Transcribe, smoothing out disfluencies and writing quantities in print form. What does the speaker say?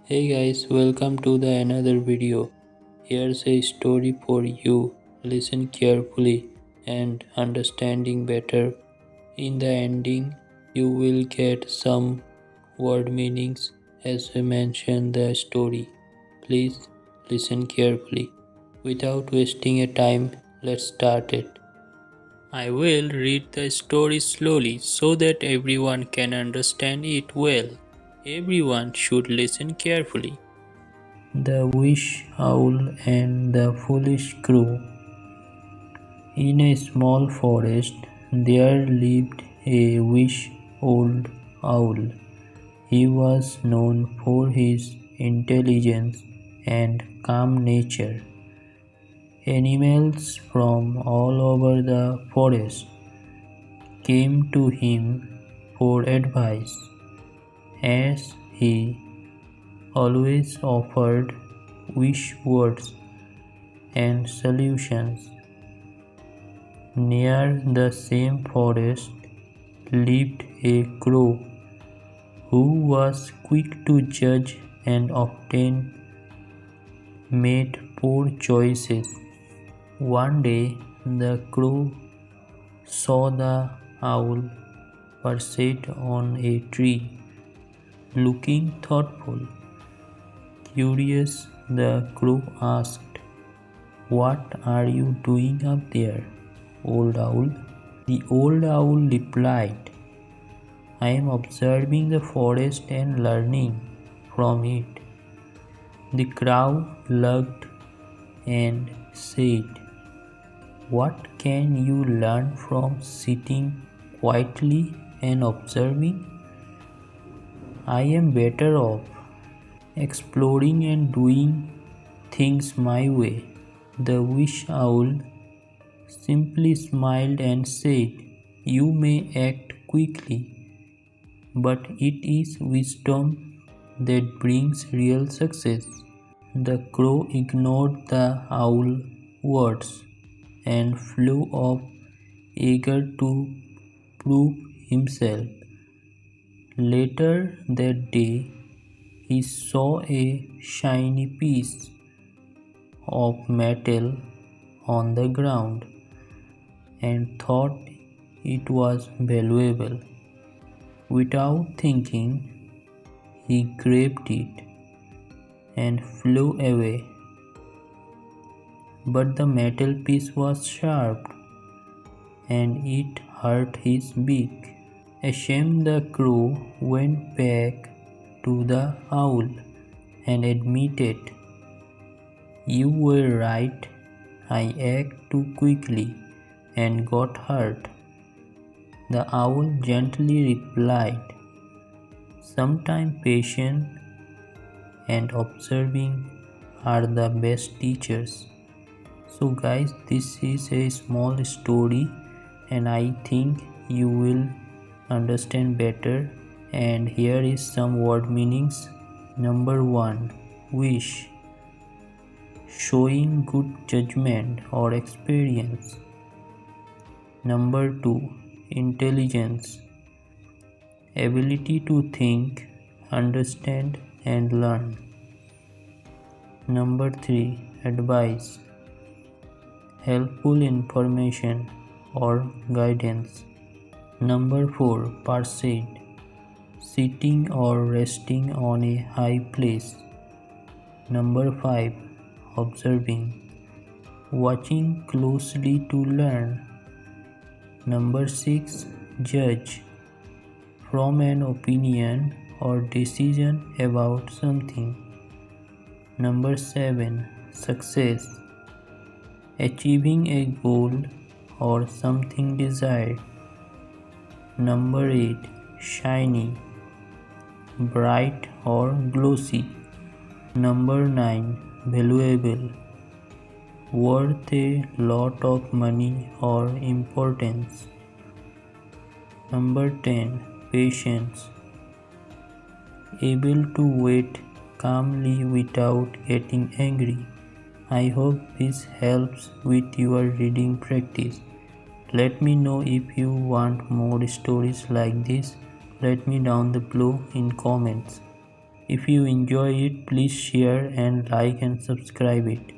Hey guys, welcome to the another video. Here's a story for you. Listen carefully and understanding better. In the ending, you will get some word meanings as we mention the story. Please listen carefully. Without wasting a time, let's start it. I will read the story slowly so that everyone can understand it well. Everyone should listen carefully. The Wish Owl and the Foolish Crow. In a small forest there lived a wise old owl. He was known for his intelligence and calm nature. Animals from all over the forest came to him for advice, as he always offered wise words and solutions. Near the same forest lived a crow who was quick to judge and often made poor choices. One day the crow saw the owl perched on a tree, looking thoughtful. Curious, the crow asked, "What are you doing up there, old owl?" The old owl replied, "I am observing the forest and learning from it." The crow looked and said, "What can you learn from sitting quietly and observing? I am better off exploring and doing things my way." The wish owl simply smiled and said, "You may act quickly, but it is wisdom that brings real success." The crow ignored the owl's words and flew off, eager to prove himself. Later that day, he saw a shiny piece of metal on the ground and thought it was valuable. Without thinking, he grabbed it and flew away. But the metal piece was sharp and it hurt his beak. Ashamed, the crow went back to the owl and admitted, "You were right, I acted too quickly and got hurt." The owl gently replied, "Sometimes patience and observing are the best teachers." So guys, this is a small story and I think you will understand better, and here is some word meanings. Number 1, wish, showing good judgment or experience. Number 2, intelligence, ability to think, understand and learn. Number 3, advice, helpful information or guidance. Number 4, perched, sitting or resting on a high place. Number 5, observing, watching closely to learn. Number 6, judge, from an opinion or decision about something. Number 7, success, achieving a goal or something desired. Number 8, shiny, bright or glossy. Number 9, valuable, worth a lot of money or importance. Number 10, patience, able to wait calmly without getting angry. I hope this helps with your reading practice. Let me know if you want more stories like this. Let me down below in comments. If you enjoy it, please share and like and subscribe it.